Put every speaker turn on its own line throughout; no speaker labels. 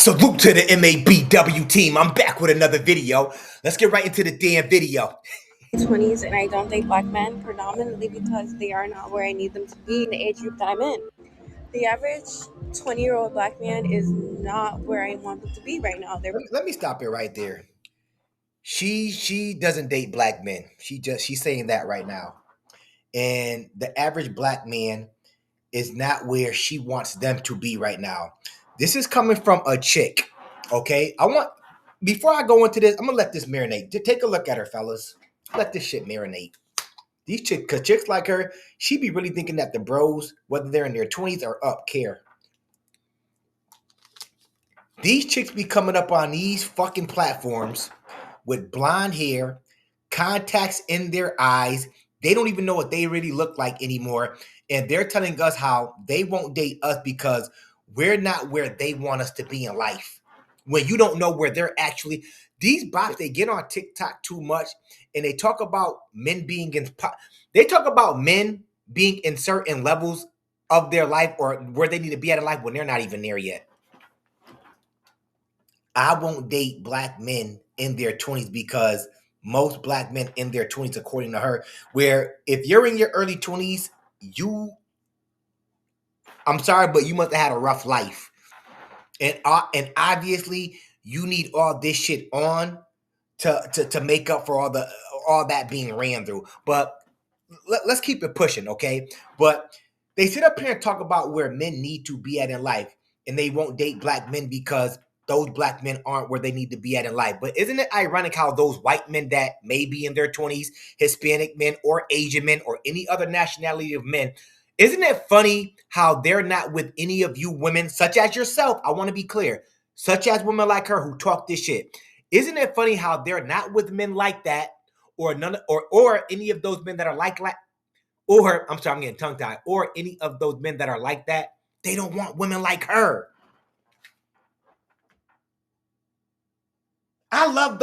Salute to the MABW team. I'm back with another video. Let's get right into the damn video.
20s, and I don't date black men predominantly because they are not where I need them to be in the age group that I'm in. The average 20-year-old black man is not where I want them to be right now.
Let me stop it right there. She doesn't date black men. She's saying that right now. And the average black man is not where she wants them to be right now. This is coming from a chick. Okay? Before I go into this, I'm gonna let this marinate. Take a look at her, fellas. Let this shit marinate. These chicks like her, she be really thinking that the bros, whether they're in their 20s or up, care. These chicks be coming up on these fucking platforms with blonde hair, contacts in their eyes. They don't even know what they really look like anymore. And they're telling us how they won't date us because we're not where they want us to be in life. When you don't know where they're actually, these bots, they get on TikTok too much and they talk about men being in certain levels of their life or where they need to be at in life when they're not even there yet. I won't date black men in their 20s because most black men in their 20s, according to her, where if you're in your early 20s, I'm sorry, but you must have had a rough life. And obviously you need all this shit on to make up for all that being ran through. But let's keep it pushing, okay? But they sit up here and talk about where men need to be at in life, and they won't date black men because those black men aren't where they need to be at in life. But isn't it ironic how those white men that may be in their 20s, Hispanic men or Asian men or any other nationality of men, isn't it funny how they're not with any of you women, such as yourself? I want to be clear, such as women like her who talk this shit. Isn't it funny how they're not with men like that, or none, or any of those men that are like, or I'm sorry, I'm getting tongue tied, or any of those men that are like that? They don't want women like her. I love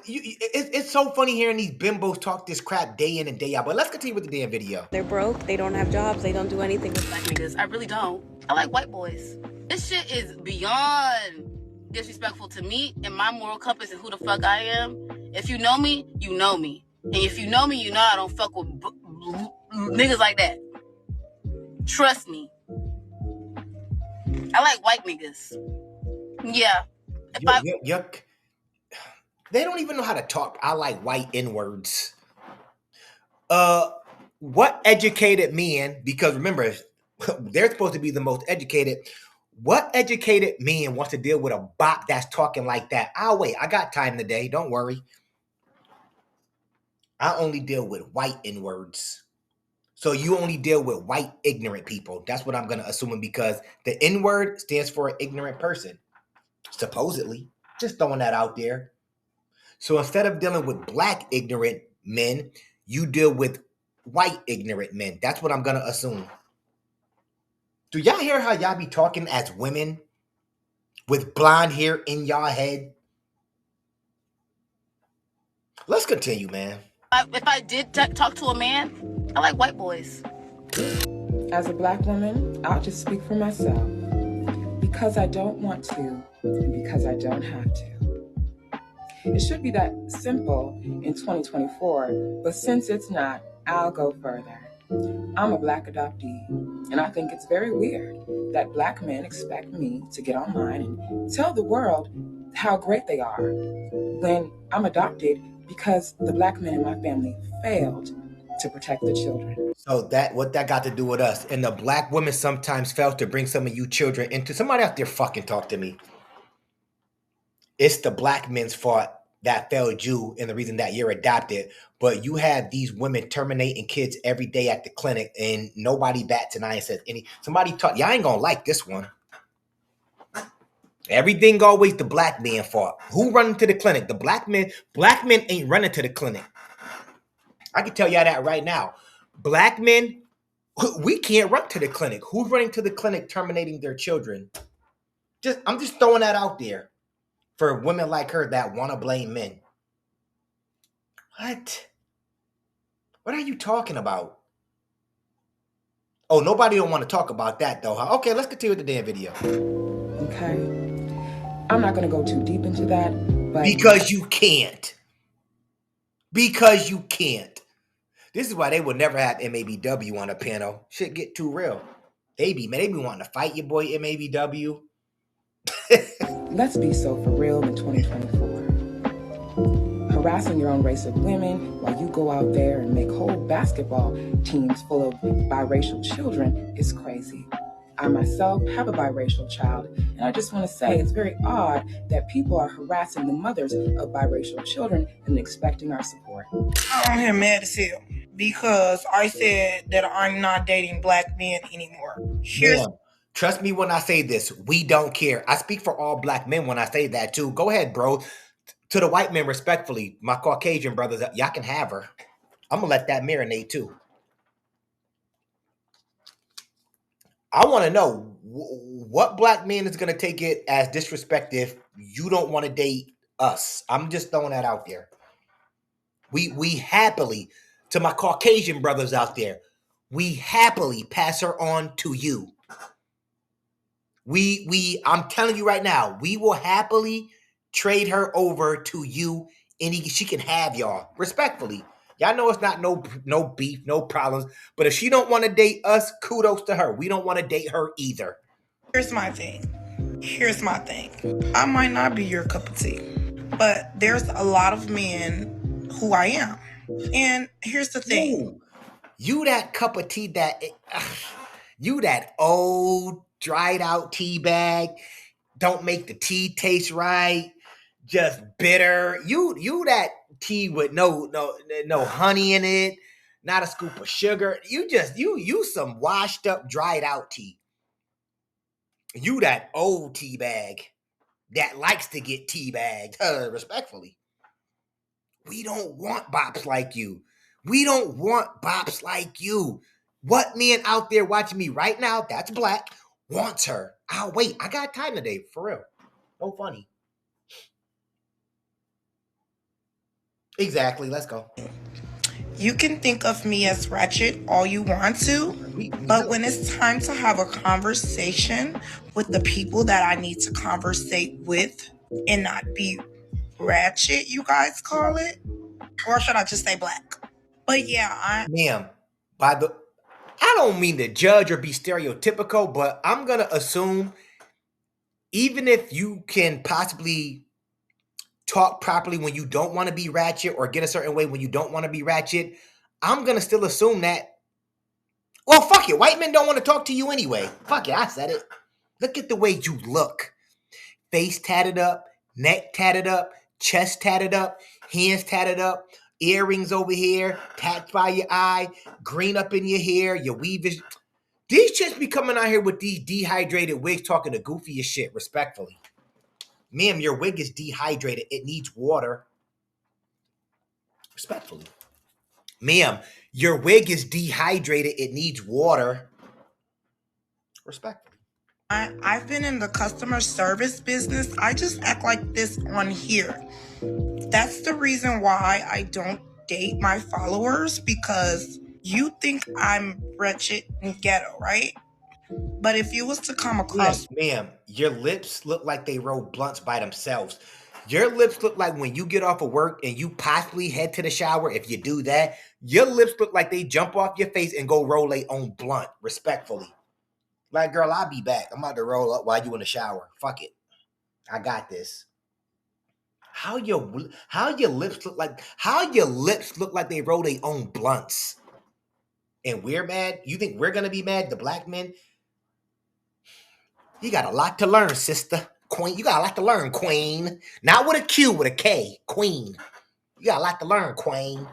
it's so funny hearing these bimbos talk this crap day in and day out. But let's continue with the damn video.
They're broke, they don't have jobs, they don't do anything with black niggas.
I really don't. I like white boys. This shit is beyond disrespectful to me and my moral compass and who the fuck I am. If you know me, you know me. And if you know me, you know I don't fuck with niggas like that. Trust me. I like white niggas. Yeah.
They don't even know how to talk. I like white N-words. What educated men, because remember, they're supposed to be the most educated. What educated man wants to deal with a bot that's talking like that? I'll wait. I got time today. Don't worry. I only deal with white N-words. So you only deal with white ignorant people. That's what I'm going to assume, because the N-word stands for an ignorant person. Supposedly. Just throwing that out there. So instead of dealing with black ignorant men, you deal with white ignorant men. That's what I'm going to assume. Do y'all hear how y'all be talking as women with blonde hair in y'all head? Let's continue, man.
If I did talk to a man, I like white boys.
As a black woman, I'll just speak for myself. Because I don't want to, and because I don't have to. It should be that simple in 2024, but since it's not, I'll go further. I'm a black adoptee, and I think it's very weird that black men expect me to get online and tell the world how great they are when I'm adopted because the black men in my family failed to protect the children.
So what that got to do with us? And the black women sometimes fail to bring some of you children into. Somebody out there fucking talk to me. It's the black men's fault that failed you and the reason that you're adopted. But you have these women terminating kids every day at the clinic and nobody bats an eye and says any. Somebody talk. Y'all ain't gonna like this one. Everything always the black man fault. Who running to the clinic? The black men. Black men ain't running to the clinic. I can tell y'all that right now. Black men, we can't run to the clinic. Who's running to the clinic terminating their children? I'm just throwing that out there for women like her that want to blame men. What? What are you talking about? Oh, nobody don't want to talk about that though, huh? Okay, let's continue with the damn video.
Okay. I'm not going to go too deep into that, but
Because you can't. Because you can't. This is why they would never have MABW on a panel. Shit get too real. They be wanting to fight your boy MABW.
let's be so for real in 2024. Harassing your own race of women while you go out there and make whole basketball teams full of biracial children is crazy. I myself have a biracial child, and I just want to say it's very odd that people are harassing the mothers of biracial children and expecting our support.
I'm here mad as hell because I said that I'm not dating black men anymore.
Ma'am, trust me when I say this. We don't care. I speak for all black men when I say that too. Go ahead, bro. To the white men, respectfully, my Caucasian brothers, y'all can have her. I'm gonna let that marinate too. I want to know what black man is gonna take it as disrespect if you don't want to date us. I'm just throwing that out there. We happily, to my Caucasian brothers out there, we happily pass her on to you. I'm telling you right now, we will happily trade her over to you, and she can have y'all respectfully. Y'all know it's not no beef, no problems. But if she don't want to date us, kudos to her. We don't want to date her either.
Here's my thing. Here's my thing. I might not be your cup of tea, but there's a lot of men who I am. And here's the thing.
Ooh, you that cup of tea you that old dried out tea bag, don't make the tea taste right, just bitter. You that tea with no honey in it, not a scoop of sugar. You some washed up dried out tea. You that old tea bag that likes to get tea bagged, respectfully. We don't want bops like you. We don't want bops like you. What man out there watching me right now, that's black, wants her? I'll wait. I got time today, for real. No funny. Exactly. Let's go.
You can think of me as ratchet all you want to, but when it's time to have a conversation with the people that I need to conversate with and not be ratchet, you guys call it, or should I just say black? But yeah,
Ma'am, I don't mean to judge or be stereotypical, but I'm gonna assume even if you can possibly talk properly when you don't want to be ratchet or get a certain way when you don't want to be ratchet, I'm gonna still assume that. Well, fuck it. White men don't want to talk to you anyway. Fuck it. I said it. Look at the way you look. Face tatted up, neck tatted up, chest tatted up, hands tatted up, earrings over here, tats by your eye, green up in your hair, your weave is. These chicks be coming out here with these dehydrated wigs talking the goofiest shit, respectfully. Ma'am, your wig is dehydrated. It needs water. Respectfully. Ma'am, your wig is dehydrated. It needs water. Respectfully.
I've been in the customer service business. I just act like this on here. That's the reason why I don't date my followers, because you think I'm wretched and ghetto, right? But if you was to come across
Ma'am, your lips look like they roll blunts by themselves. Your lips look like when you get off of work and you possibly head to the shower, if you do that, your lips look like they jump off your face and go roll their own blunt, respectfully. Like, girl, I'll be back. I'm about to roll up while you in the shower. Fuck it. I got this. How your lips look like they roll their own blunts. And we're mad? You think we're gonna be mad? The black men? You got a lot to learn, sister. Queen. You got a lot to learn, queen. Not with a Q, with a K. Queen. You got a lot to learn, queen.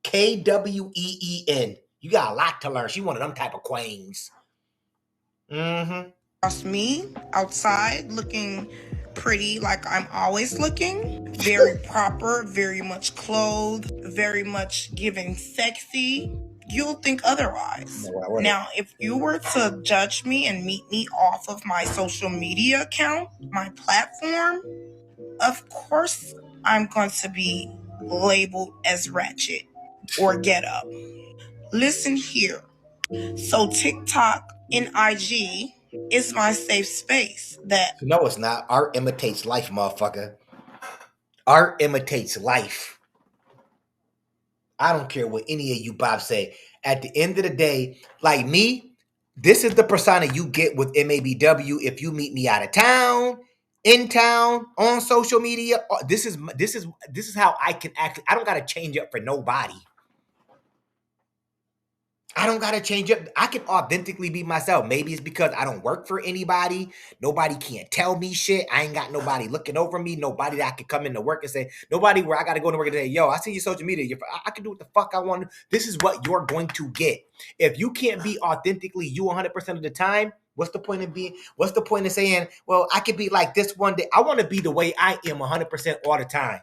Kween. You got a lot to learn. She one of them type of queens. Mm-hmm.
me outside looking pretty like I'm always looking, very proper, very much clothed, very much giving sexy, you'll think otherwise. Now, if you were to judge me and meet me off of my social media account, my platform, of course I'm going to be labeled as ratchet or get up. Listen here. So TikTok and IG It's my safe space that
No, it's not. Art imitates life, motherfucker. Art imitates life. I don't care what any of you Bob say. At the end of the day, like me, this is the persona you get with MABW. If you meet me out of town, in town, on social media, this is how I can act. I don't gotta change up for nobody. I don't gotta change up. I can authentically be myself. Maybe it's because I don't work for anybody. Nobody can't tell me shit. I ain't got nobody looking over me. Nobody that I can come into work and say, nobody where I gotta go to work and say, yo, I see your social media. I can do what the fuck I want. This is what you're going to get. If you can't be authentically you 100% of the time, what's the point of saying, well, I could be like this one day? I want to be the way I am 100% all the time.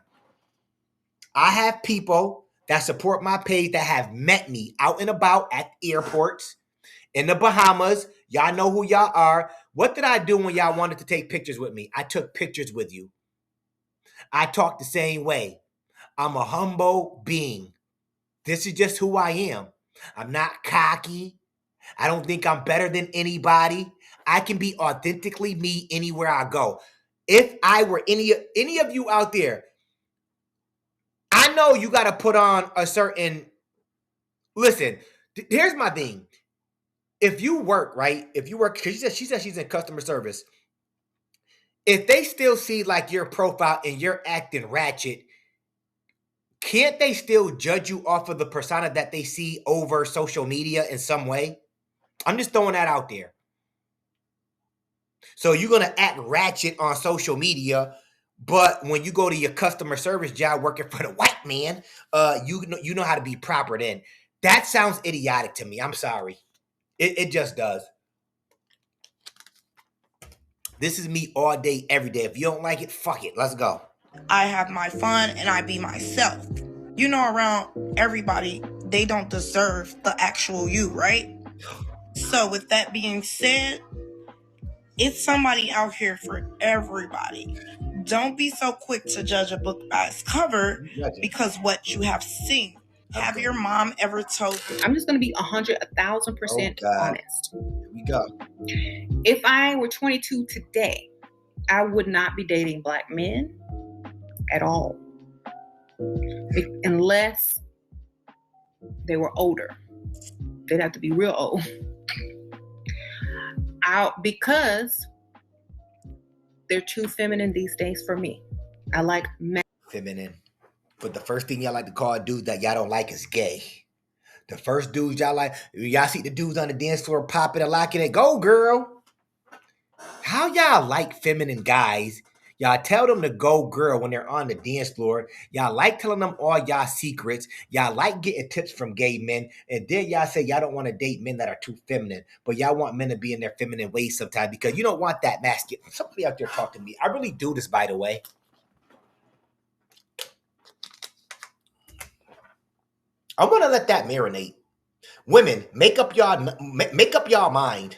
I have people that support my page that have met me out and about at airports, in the Bahamas. Y'all know who y'all are. What did I do when y'all wanted to take pictures with me? I took pictures with you. I talk the same way. I'm a humble being. This is just who I am. I'm not cocky. I don't think I'm better than anybody. I can be authentically me anywhere I go. If I were any of you out there, I know you got to put on a certain. Listen, here's my thing. If you work, right? If you work, because she said she's in customer service. If they still see like your profile and you're acting ratchet, can't they still judge you off of the persona that they see over social media in some way? I'm just throwing that out there. So you're gonna act ratchet on social media, but when you go to your customer service job working for the white man, you know how to be proper. Then that sounds idiotic to me. I'm sorry, it just does. This is me all day, every day. If you don't like it, fuck it. Let's go.
I have my fun and I be myself. You know, around everybody, they don't deserve the actual you, right? So with that being said, it's somebody out here for everybody. Don't be so quick to judge a book by its cover because what you have seen. Have your mom ever told you?
I'm just going to be 1,000% honest.
Here we go.
If I were 22 today, I would not be dating black men at all. Unless they were older. They'd have to be real old. Because they're too feminine these days for me. I like
feminine. But the first thing y'all like to call dudes that y'all don't like is gay. The first dudes y'all like, y'all see the dudes on the dance floor popping and locking it. Go, girl. How y'all like feminine guys? Y'all tell them to go, girl, when they're on the dance floor. Y'all like telling them all y'all secrets. Y'all like getting tips from gay men. And then y'all say y'all don't want to date men that are too feminine. But y'all want men to be in their feminine ways sometimes because you don't want that masculine. Somebody out there talk to me. I really do this, by the way. I want to let that marinate. Women, make up y'all mind.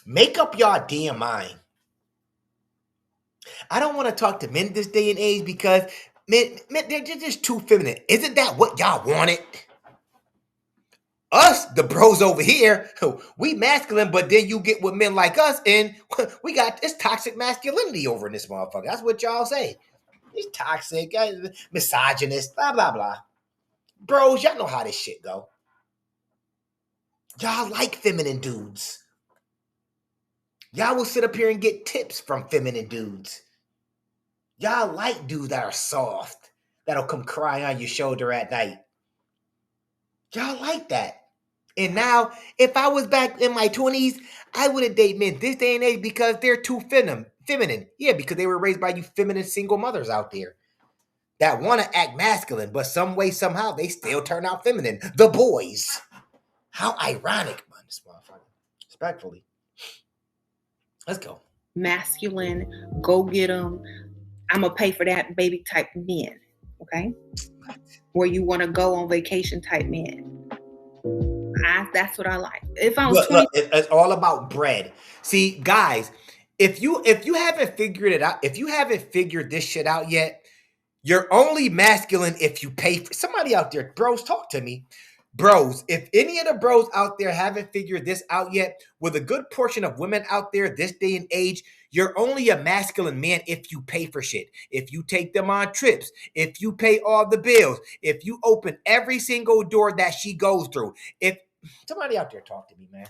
Make up y'all damn mind. I don't want to talk to men this day and age because men they're just too feminine. Isn't that what y'all wanted? Us, the bros over here, we masculine, but then you get with men like us, and we got this toxic masculinity over in this motherfucker. That's what y'all say. He's toxic, misogynist, blah, blah, blah. Bros, y'all know how this shit go. Y'all like feminine dudes. Y'all will sit up here and get tips from feminine dudes. Y'all like dudes that are soft, that'll come cry on your shoulder at night. Y'all like that. And now, if I was back in my 20s, I wouldn't date men this day and age because they're too feminine. Yeah, because they were raised by you feminine single mothers out there that want to act masculine, but some way, somehow, they still turn out feminine. The boys. How ironic, man, this motherfucker. Respectfully. Let's go.
Masculine, go get them. I'm going to pay for that baby type men. Okay? Where you want to go on vacation type men. That's what I like. If I was 20,
it's all about bread. See, guys, if you haven't figured it out, if you haven't figured this shit out yet, you're only masculine if you pay for somebody out there. Bros, talk to me. Bros, if any of the bros out there haven't figured this out yet, with a good portion of women out there this day and age, you're only a masculine man if you pay for shit, if you take them on trips, if you pay all the bills, if you open every single door that she goes through. If somebody out there talk to me, man.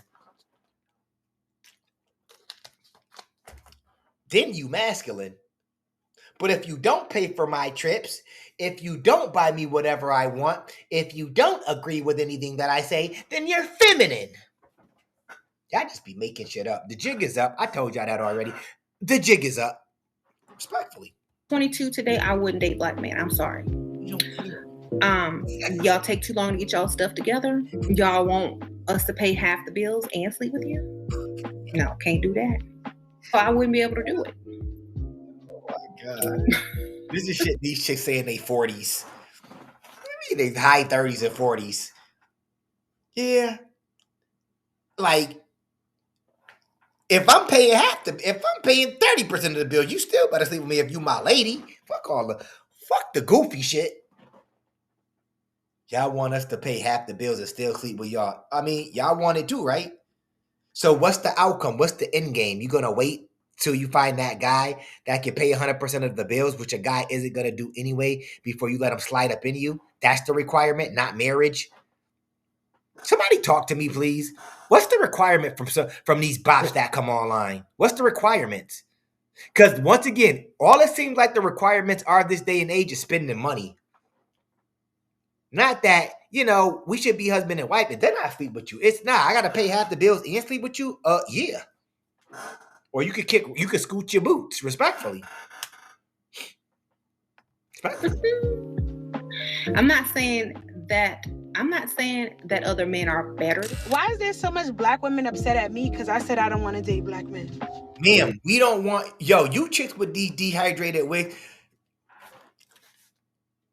Then you masculine. But if you don't pay for my trips, if you don't buy me whatever I want, if you don't agree with anything that I say, then you're feminine. Y'all just be making shit up. The jig is up. I told y'all that already. The jig is up. Respectfully.
22 today, I wouldn't date black men. I'm sorry. Y'all take too long to get y'all stuff together. Y'all want us to pay half the bills and sleep with you? No, can't do that. So I wouldn't be able to do it.
Oh my God. This is shit these chicks say in their 40s. I mean, they high 30s and 40s. Yeah. Like, if I'm paying 30% of the bill, you still better sleep with me if you my lady. Fuck the goofy shit. Y'all want us to pay half the bills and still sleep with y'all. I mean, y'all want it too, right? So what's the outcome? What's the end game? You gonna wait till you find that guy that can pay 100% of the bills, which a guy isn't gonna do anyway, before you let him slide up into you? That's the requirement, not marriage. Somebody talk to me, please. What's the requirement from these bots that come online? What's the requirements? Because once again, all it seems like the requirements are this day and age is spending money. Not that, we should be husband and wife and then I sleep with you. It's not. I gotta pay half the bills and sleep with you. Yeah. Or you could scoot your boots, respectfully.
I'm not saying that other men are better.
Why is there so much black women upset at me because I said I don't want to date black men?
Ma'am, we don't want you chicks with these dehydrated wigs.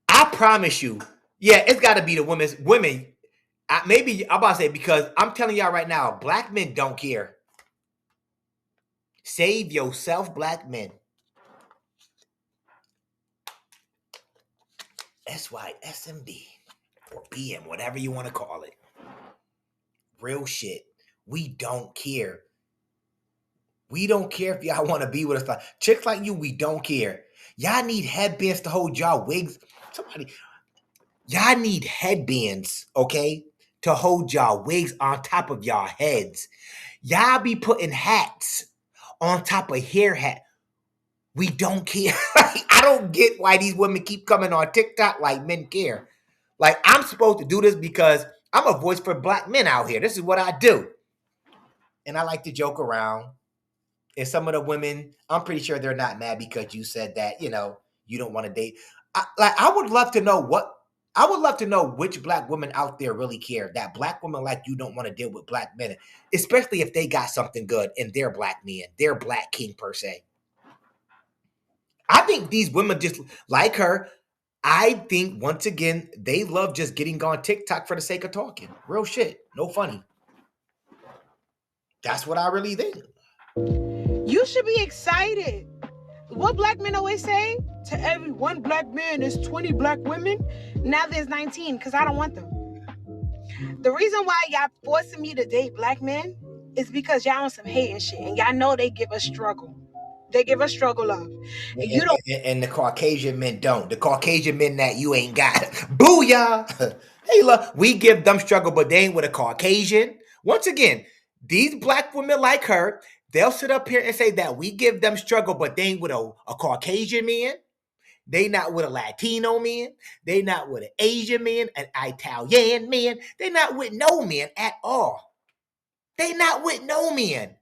I promise you, yeah, it's got to be the women. Maybe I'm about to say, because I'm telling y'all right now, black men don't care. Save yourself, black men. SYSMD or BM, whatever you want to call it. Real shit. We don't care. We don't care if y'all want to be with us. Chicks like you, we don't care. Y'all need headbands to hold y'all wigs. Y'all need headbands, okay, to hold y'all wigs on top of y'all heads. Y'all be putting hats on top of hair hat. We don't care. I don't get why these women keep coming on TikTok like men care. Like, I'm supposed to do this because I'm a voice for black men out here. This is what I do. And I like to joke around. And some of the women, I'm pretty sure they're not mad because you said that, you don't want to date. I would love to know which black women out there really care that black women like you don't want to deal with black men, especially if they got something good and they're black men, they're black king per se. I think these women just like her. I think, once again, they love just getting on TikTok for the sake of talking. Real shit. No funny. That's what I really think.
You should be excited. What black men always say? To every one black man, there's 20 black women. Now there's 19 because I don't want them. The reason why y'all forcing me to date black men is because y'all on some hating shit. And y'all know they give us struggle. They give us struggle love.
And the Caucasian men don't. The Caucasian men that you ain't got. Booyah! Hey, look, we give them struggle, but they ain't with a Caucasian. Once again, these black women like her, they'll sit up here and say that we give them struggle, but they ain't with a Caucasian man. They not with a Latino man. They not with an Asian man, an Italian man. They not with no man at all. They not with no man.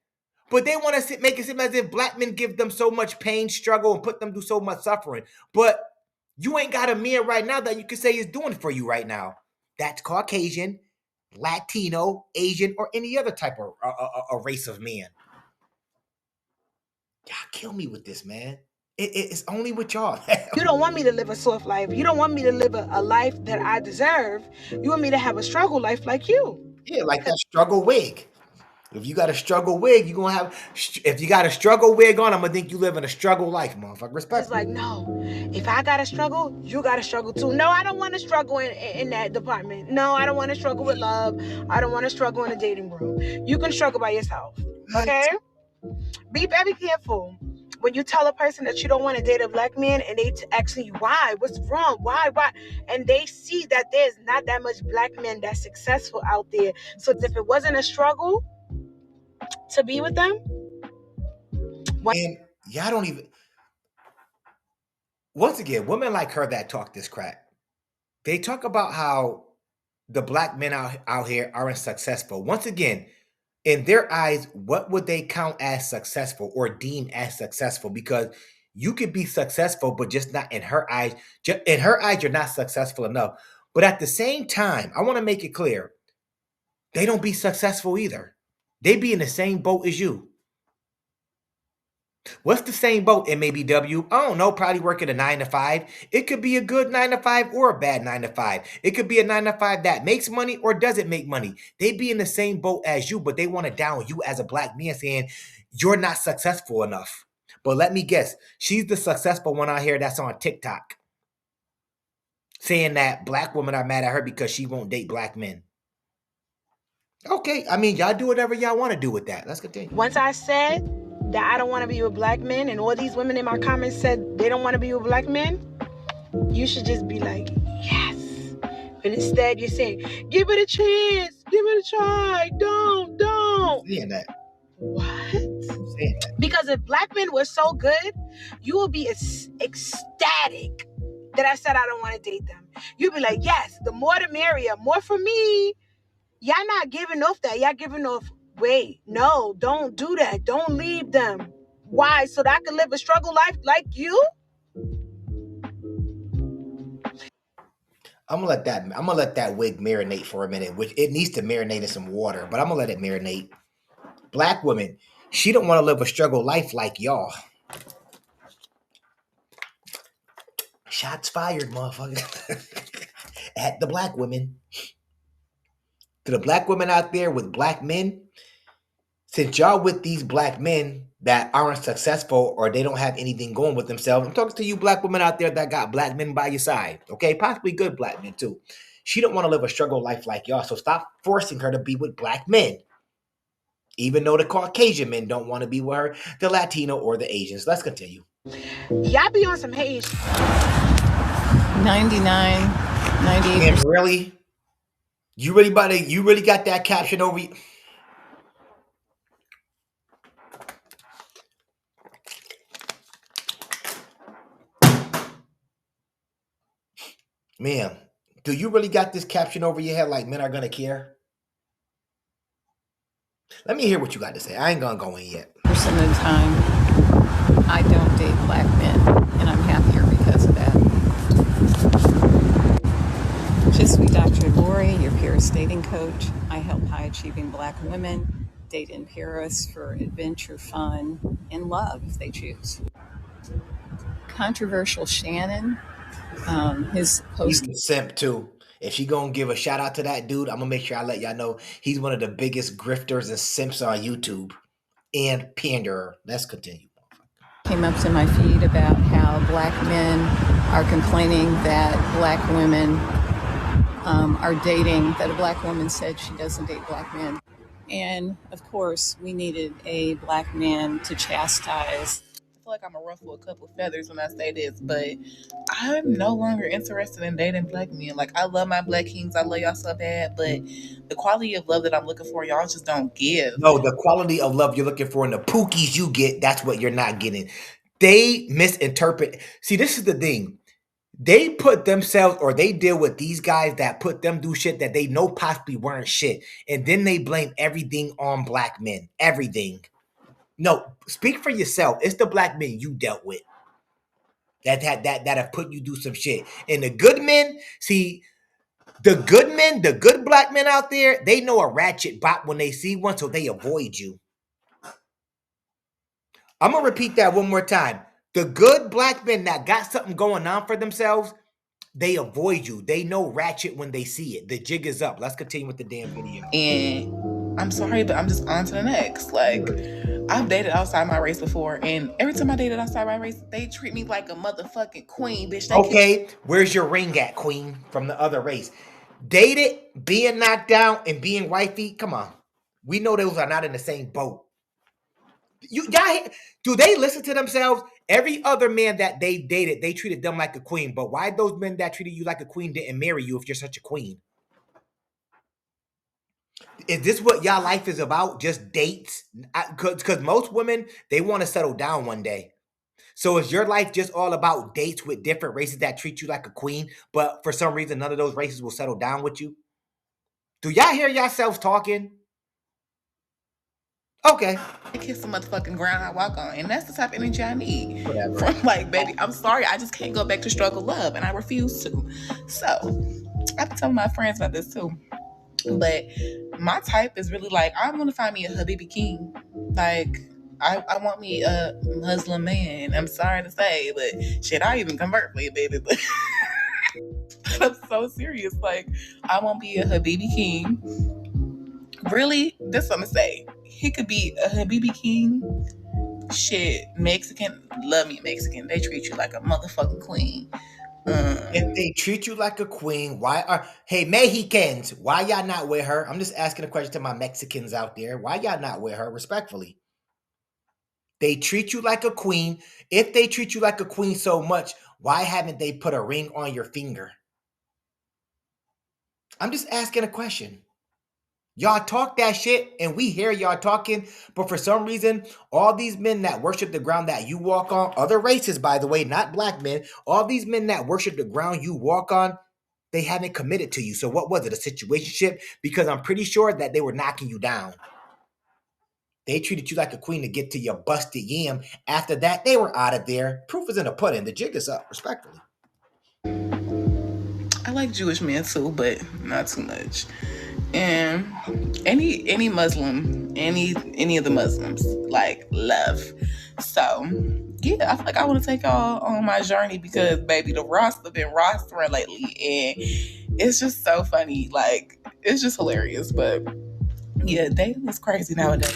But they want to make it seem as if black men give them so much pain, struggle, and put them through so much suffering. But you ain't got a man right now that you can say is doing for you right now. That's Caucasian, Latino, Asian, or any other type of a race of man. Y'all kill me with this, man. It's only with y'all.
You don't want me to live a soft life. You don't want me to live a life that I deserve. You want me to have a struggle life like you.
Yeah, like that struggle wig. If you got a struggle wig, you gonna have. If you got a struggle wig on, I'm gonna think you live in a struggle life, motherfucker. Respect.
It's like, no, if I gotta struggle, you gotta struggle too. No, I don't want to struggle in that department. No, I don't want to struggle with love. I don't want to struggle in the dating room. You can struggle by yourself. Okay? Be very careful when you tell a person that you don't want to date a black man and they asking you why, what's wrong, why, and they see that there's not that much black men that's successful out there. So if it wasn't a struggle to be with them,
and y'all don't even. Once again, women like her that talk this crap, they talk about how the black men out here aren't successful. Once again, in their eyes, what would they count as successful or deem as successful? Because you could be successful, but just not in her eyes. In her eyes, you're not successful enough. But at the same time, I want to make it clear, they don't be successful either. They be in the same boat as you. What's the same boat in MABW? I don't know, probably working a 9 to 5. It could be a good 9 to 5 or a bad 9 to 5. It could be a 9 to 5 that makes money or doesn't make money. They be in the same boat as you, but they want to down you as a black man saying you're not successful enough. But let me guess, she's the successful one out here that's on TikTok saying that black women are mad at her because she won't date black men. Okay, I mean, y'all do whatever y'all want to do with that. Let's continue.
Once I said that I don't want to be with black men, and all these women in my comments said they don't want to be with black men, you should just be like, yes. But instead you're saying, give it a chance, give it a try, don't.
I'm saying that.
What?
I'm saying that.
Because if black men were so good, you will be ecstatic that I said I don't want to date them. You'll be like, yes, the more the merrier, more for me. Y'all not giving off that. Y'all giving off, wait, no, don't do that. Don't leave them. Why? So that I can live a struggle life like you?
I'm gonna let that wig marinate for a minute, which it needs to marinate in some water, but I'm gonna let it marinate. Black women, she don't want to live a struggle life like y'all. Shots fired, motherfucker. At the black women. To the black women out there with black men, since y'all with these black men that aren't successful or they don't have anything going with themselves, I'm talking to you black women out there that got black men by your side, okay? Possibly good black men too. She don't want to live a struggle life like y'all, so stop forcing her to be with black men. Even though the Caucasian men don't want to be with her, the Latino or the Asians. Let's continue.
Y'all be on some hate.
99, 98%.
And really? You really got that caption over you? Ma'am, do you really got this caption over your head like men are gonna care? Let me hear what you got to say. I ain't gonna go in yet.
Of the time, I don't date black men, and I'm happier because of that. Je suis Dr. Lori, your Paris dating coach. I help high-achieving black women date in Paris for adventure, fun, and love if they choose. Controversial Shannon, his post.
He's a simp too. If she gonna give a shout out to that dude, I'm gonna make sure I let y'all know he's one of the biggest grifters and simps on YouTube and panderer. Let's continue.
Came up to my feed about how black men are complaining that black women are dating, that a black woman said she doesn't date black men. And of course, we needed a black man to chastise.
I feel like I'm a ruffle a couple feathers when I say this, but I'm no longer interested in dating black men. Like, I love my black kings. I love y'all so bad, but the quality of love that I'm looking for, y'all just don't give.
No, the quality of love you're looking for and the pookies you get, that's what you're not getting. They misinterpret. See, this is the thing. They put themselves, or they deal with these guys that put them do shit that they know possibly weren't shit. And then they blame everything on black men. Everything. No, speak for yourself. It's the black men you dealt with that have put you do some shit. And the good men, see, the good men, the good black men out there, they know a ratchet bop when they see one, so they avoid you. I'm going to repeat that one more time. The good black men that got something going on for themselves, they avoid you. They know ratchet when they see it. The jig is up. Let's continue with the damn video.
And I'm sorry, but I'm just on to the next. Like, I've dated outside my race before, and every time I dated outside my race, they treat me like a motherfucking queen, bitch. They
Okay, where's your ring at, queen, from the other race? Dated, being knocked down, and being wifey. Come on, we know those are not in the same boat. Y'all, do they listen to themselves? Every other man that they dated, they treated them like a queen. But why those men that treated you like a queen didn't marry you if you're such a queen? Is this what y'all life is about? Just dates? Because most women, they want to settle down one day. So is your life just all about dates with different races that treat you like a queen, but for some reason none of those races will settle down with you? Do y'all hear yourselves talking? Okay.
kiss the motherfucking ground I walk on, and that's the type of energy I need.
Whatever.
From like, baby, I'm sorry, I just can't go back to struggle love, and I refuse to. So I've been telling my friends about this too. But my type is really like, I want to find me a Habibi king. Like, I want me a Muslim man. I'm sorry to say, but shit, I even convert for you, baby. But I'm so serious. Like, I want to be a Habibi king. Really, this what I'm gonna say. He could be a Habibi king. Shit, Mexican, love me Mexican. They treat you like a motherfucking queen.
If they treat you like a queen, why are hey Mexicans? Why y'all not with her? I'm just asking a question to my Mexicans out there. Why y'all not with her? Respectfully, they treat you like a queen. If they treat you like a queen so much, why haven't they put a ring on your finger? I'm just asking a question. Y'all talk that shit, and we hear y'all talking, but for some reason, all these men that worship the ground that you walk on, other races, by the way, not black men, all these men that worship the ground you walk on, they haven't committed to you. So what was it, a situationship? Because I'm pretty sure that they were knocking you down. They treated you like a queen to get to your busted yam. After that, they were out of there. Proof is in the pudding. The jig is up, respectfully.
I like Jewish men too, but not too much. And any Muslim, any of the Muslims, like, love. So yeah, I feel like I want to take y'all on my journey because baby, the roster been rostering lately, and it's just so funny. Like, it's just hilarious. But yeah, dating is crazy nowadays.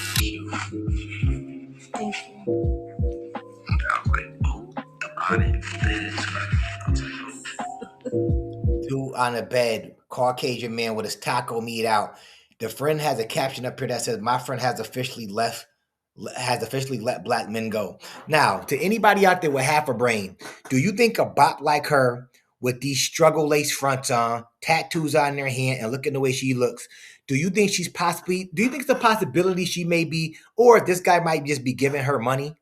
Thank you.
Dude on the bed, Caucasian man with his taco meat out. The friend has a caption up here that says, "My friend has officially let black men go." Now, to anybody out there with half a brain, do you think a bop like her with these struggle lace fronts on, tattoos on their hand, and looking the way she looks, do you think do you think it's a possibility she may be, or this guy might just be giving her money?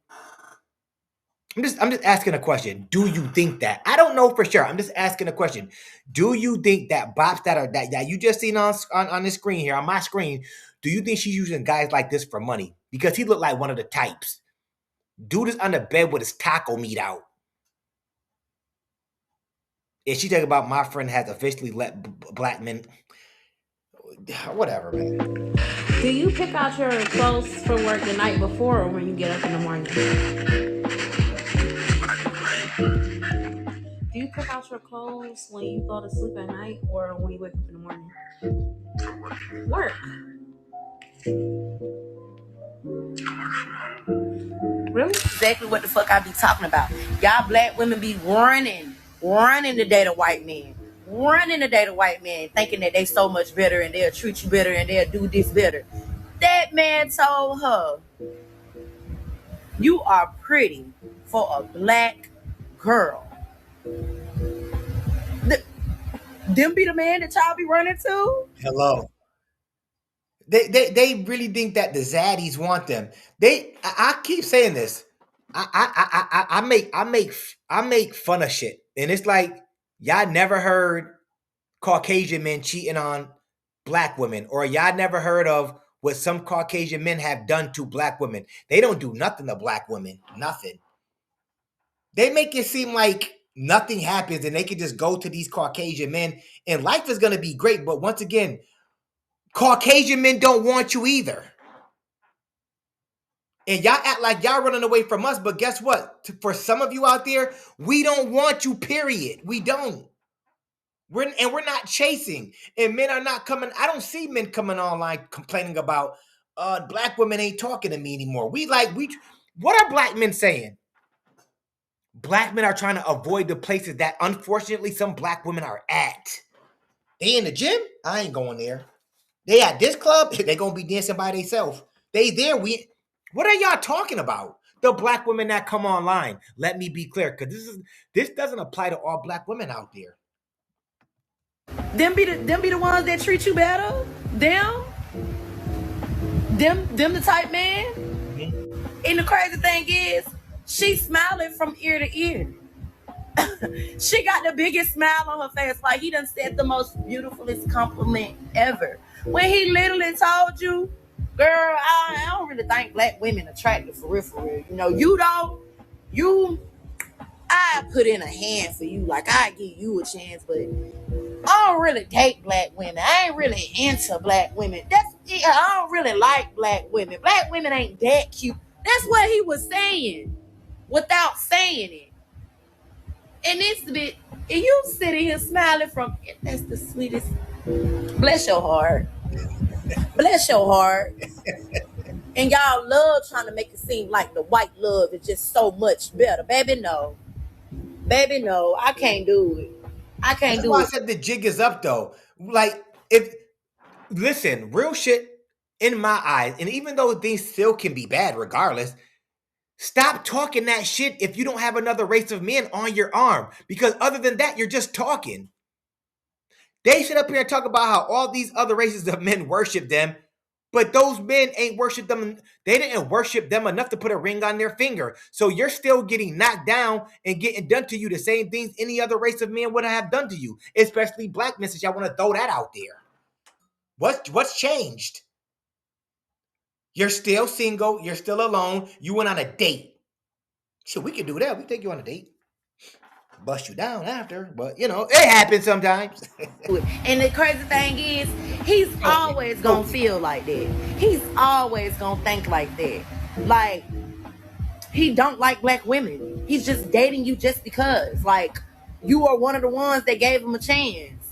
I'm just asking a question. Do you think that? I don't know for sure. I'm just asking a question. Do you think that bops that you just seen on the screen here, on my screen, do you think she's using guys like this for money? Because he looked like one of the types. Dude is on the bed with his taco meat out. And she talking about my friend has officially let black men. Whatever, man.
Do you pick out your clothes for work the night before or when you get up in the morning? Do you pick out your clothes when you go to sleep at night or when you wake up in the morning? Work. Really?
Exactly what the fuck I be talking about. Y'all black women be running to date a white man. Running to date a white man, thinking that they so much better and they'll treat you better and they'll do this better. That man told her, "You are pretty for a black girl." Them be the man that y'all be running to?
Hello. They really think that the zaddies want them. I keep saying this. I make fun of shit, and it's like y'all never heard Caucasian men cheating on black women, or y'all never heard of what some Caucasian men have done to black women. They don't do nothing to black women. Nothing. They make it seem like nothing happens, and they can just go to these Caucasian men, and life is gonna be great. But once again, Caucasian men don't want you either. And y'all act like y'all running away from us, but guess what? For some of you out there, we don't want you, period. We don't. We're not chasing, and men are not coming. I don't see men coming online complaining about black women ain't talking to me anymore. What are black men saying? Black men are trying to avoid the places that unfortunately some black women are at. They in the gym? I ain't going there. They at this club? They gonna be dancing by themselves. They there. What are y'all talking about? The black women that come online. Let me be clear, because this doesn't apply to all black women out there.
Them be the ones that treat you better. Them the type man. Mm-hmm. And the crazy thing is, she's smiling from ear to ear. She got the biggest smile on her face, like he done said the most beautifulest compliment ever. When he literally told you, girl, I don't really think black women attractive for real. You know, I put in a hand for you, like I give you a chance, but I don't really date black women. I ain't really into black women. I don't really like black women. Black women ain't that cute. That's what he was saying without saying it. And this bit, and you sitting here smiling from, that's the sweetest. Bless your heart. Bless your heart. And y'all love trying to make it seem like the white love is just so much better. Baby, no. Baby, no. I can't do it. I can't do it.
I said the jig is up, though. Like, listen, real shit in my eyes, and even though things still can be bad regardless, stop talking that shit if you don't have another race of men on your arm. Because other than that, you're just talking. They sit up here and talk about how all these other races of men worship them, but those men ain't worship them. They didn't worship them enough to put a ring on their finger. So you're still getting knocked down and getting done to you the same things any other race of men would have done to you, especially black men, since y'all want to throw that out there. What's changed? You're still single. You're still alone. You went on a date. Shit, we can do that. We take you on a date. Bust you down after, but you know, it happens sometimes.
And the crazy thing is, he's always gonna feel like that. He's always gonna think like that. Like, he don't like black women. He's just dating you just because. Like, you are one of the ones that gave him a chance.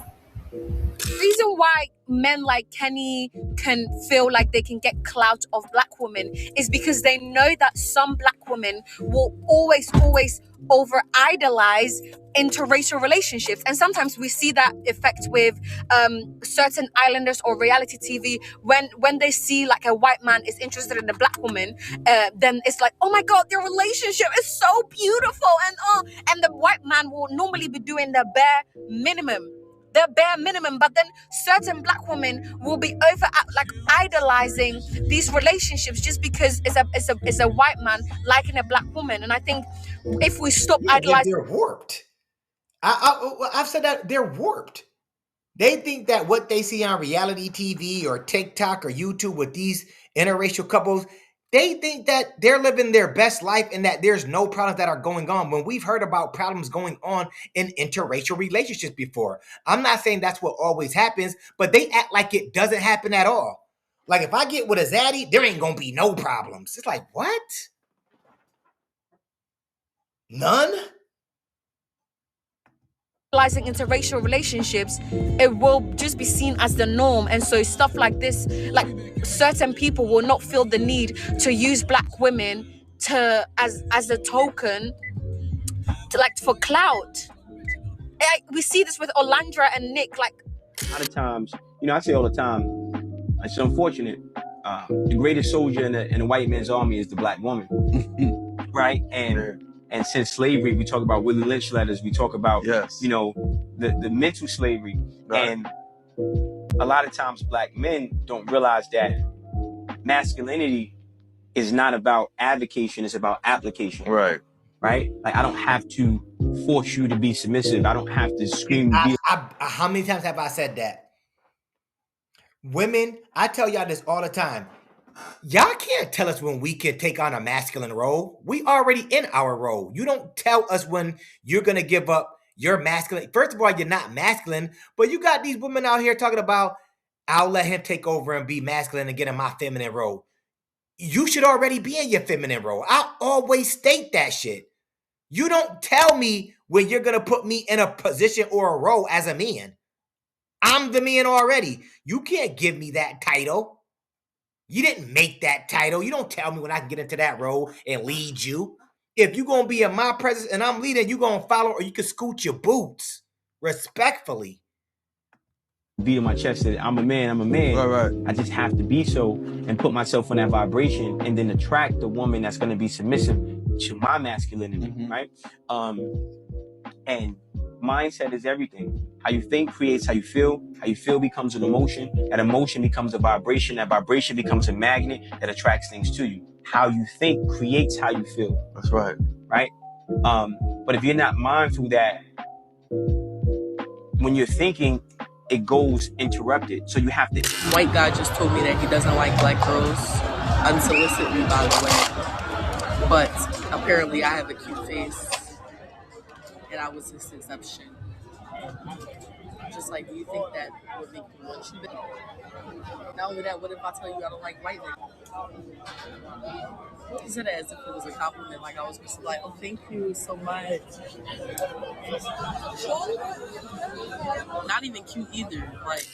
Reason why men like Kenny can feel like they can get clout of black women is because they know that some black women will always over idolize interracial relationships, and sometimes we see that effect with certain islanders or reality TV when they see like a white man is interested in a black woman, then it's like, oh my god, their relationship is so beautiful, and the white man will normally be doing the bare minimum, but then certain black women will be idolizing these relationships just because it's a white man liking a black woman. And I think if we stop idolizing,
they're warped. I've said that they're warped. They think that what they see on reality TV or TikTok or YouTube with these interracial couples, they think that they're living their best life and that there's no problems that are going on, when we've heard about problems going on in interracial relationships before. I'm not saying that's what always happens, but they act like it doesn't happen at all. Like, if I get with a zaddy, there ain't gonna be no problems. It's like, what? None?
interracial relationships, it will just be seen as the norm. And so stuff like this, like certain people will not feel the need to use black women to as a token to, like, for clout. We see this with Olandra and Nick. Like,
a lot of times, you know, I say all the time, it's unfortunate. The greatest soldier in the white man's army is the black woman, right? And since slavery, we talk about Willie Lynch letters. We talk about, you know, the mental slavery. Right. And a lot of times black men don't realize that masculinity is not about avocation. It's about application. Right. Right? Like, I don't have to force you to be submissive. I don't have to scream.
How many times have I said that? Women, I tell y'all this all the time. Y'all can't tell us when we can take on a masculine role. We already in our role. You don't tell us when you're going to give up your masculine. First of all, you're not masculine, but you got these women out here talking about, I'll let him take over and be masculine and get in my feminine role. You should already be in your feminine role. I always state that shit. You don't tell me when you're going to put me in a position or a role as a man. I'm the man already. You can't give me that title. You didn't make that title. You don't tell me when I can get into that role and lead you. If you're going to be in my presence and I'm leading, you're going to follow, or you can scoot your boots respectfully.
Beat on my chest that I'm a man.
Right.
I just have to be so and put myself on that vibration and then attract the woman that's going to be submissive to my masculinity, right? And mindset is everything. How you think creates how you feel. How you feel becomes an emotion. That emotion becomes a vibration. That vibration becomes a magnet that attracts things to you. How you think creates how you feel.
That's right.
Right? But if you're not mindful that when you're thinking, it goes interrupted. So you have to.
White guy just told me that he doesn't like black girls, unsolicitedly, by the way. But apparently I have a cute face, and I was his exception. Just like, do you think that would make me want you better? Not only that, what if I tell you I don't like white women? He said it as if it was a compliment, like I was just like, oh, thank you so much. Not even cute either. Like,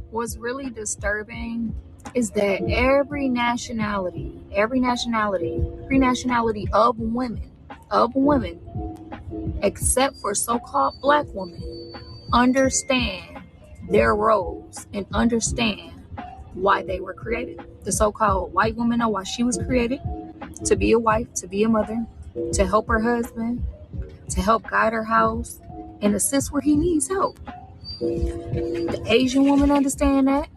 what's really disturbing is that every nationality of women, except for so-called black women, understand their roles and understand why they were created. The so-called white woman know why she was created: to be a wife, to be a mother, to help her husband, to help guide her house, and assist where he needs help. The Asian woman understand that.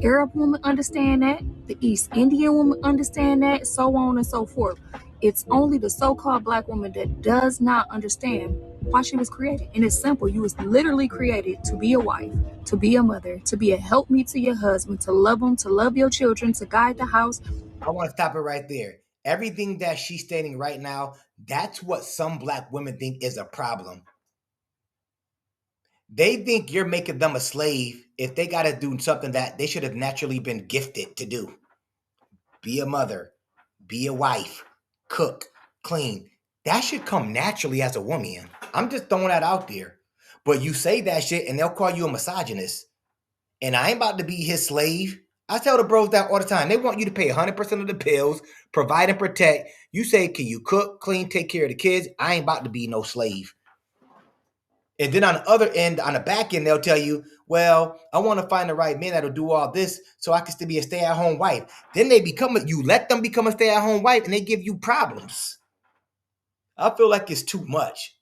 Arab woman understand that. The East Indian woman understand that. So on and so forth. It's only the so-called black woman that does not understand why she was created. And it's simple. You was literally created to be a wife, to be a mother, to be a helpmeet to your husband, to love him, to love your children, to guide the house.
I want to stop it right there. Everything that she's stating right now, that's what some black women think is a problem. They think you're making them a slave if they got to do something that they should have naturally been gifted to do. Be a mother, be a wife, cook, clean. That should come naturally as a woman. I'm just throwing that out there. But you say that shit and they'll call you a misogynist. And I ain't about to be his slave. I tell the bros that all the time. They want you to pay 100% of the bills, provide and protect. You say, can you cook, clean, take care of the kids? I ain't about to be no slave. And then on the other end, on the back end, they'll tell you, well, I want to find the right man that'll do all this so I can still be a stay-at-home wife. Then you let them become a stay-at-home wife and they give you problems. I feel like it's too much.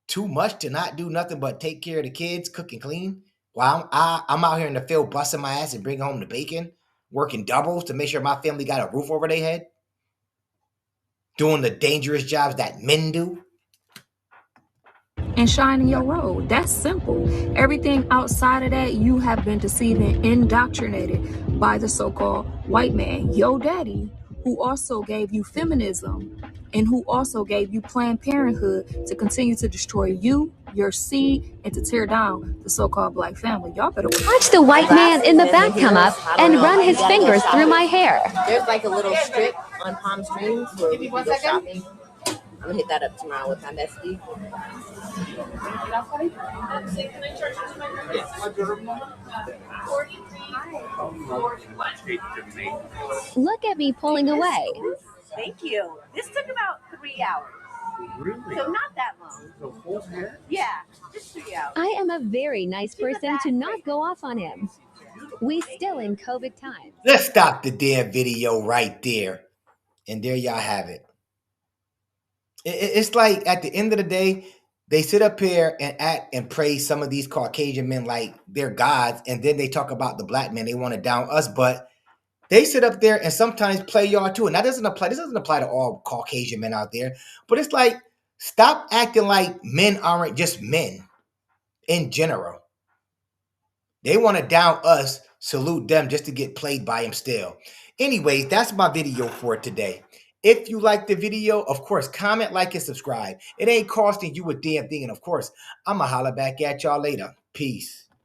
Too much to not do nothing but take care of the kids, cook and clean. While I'm out here in the field busting my ass and bringing home the bacon, working doubles to make sure my family got a roof over their head, doing the dangerous jobs that men do.
And shining your road. That's simple. Everything outside of that, you have been deceived and indoctrinated by the so-called white man, your daddy, who also gave you feminism and who also gave you Planned Parenthood to continue to destroy you, your seed, and to tear down the so-called black family. Y'all better
watch the white man in the back come up and run his fingers through my hair.
There's like a little strip on Palm Springs where we can go shopping. I'm gonna hit that up tomorrow with my bestie.
Look at me pulling away.
Thank you. This took about 3 hours. Really? So not that long. The whole hair? Yeah, just 3 hours.
I am a very nice person to not go off on him. We still in COVID times.
Let's stop the damn video right there. And there y'all have it. It's like at the end of the day, they sit up here and act and praise some of these Caucasian men like they're gods. And then they talk about the black men. They want to down us. But they sit up there and sometimes play y'all too. And this doesn't apply to all Caucasian men out there. But it's like, stop acting like men aren't just men in general. They want to down us, salute them just to get played by them still. Anyways, that's my video for today. If you like the video, of course, comment, like, and subscribe. It ain't costing you a damn thing. And of course, I'm going to holler back at y'all later. Peace.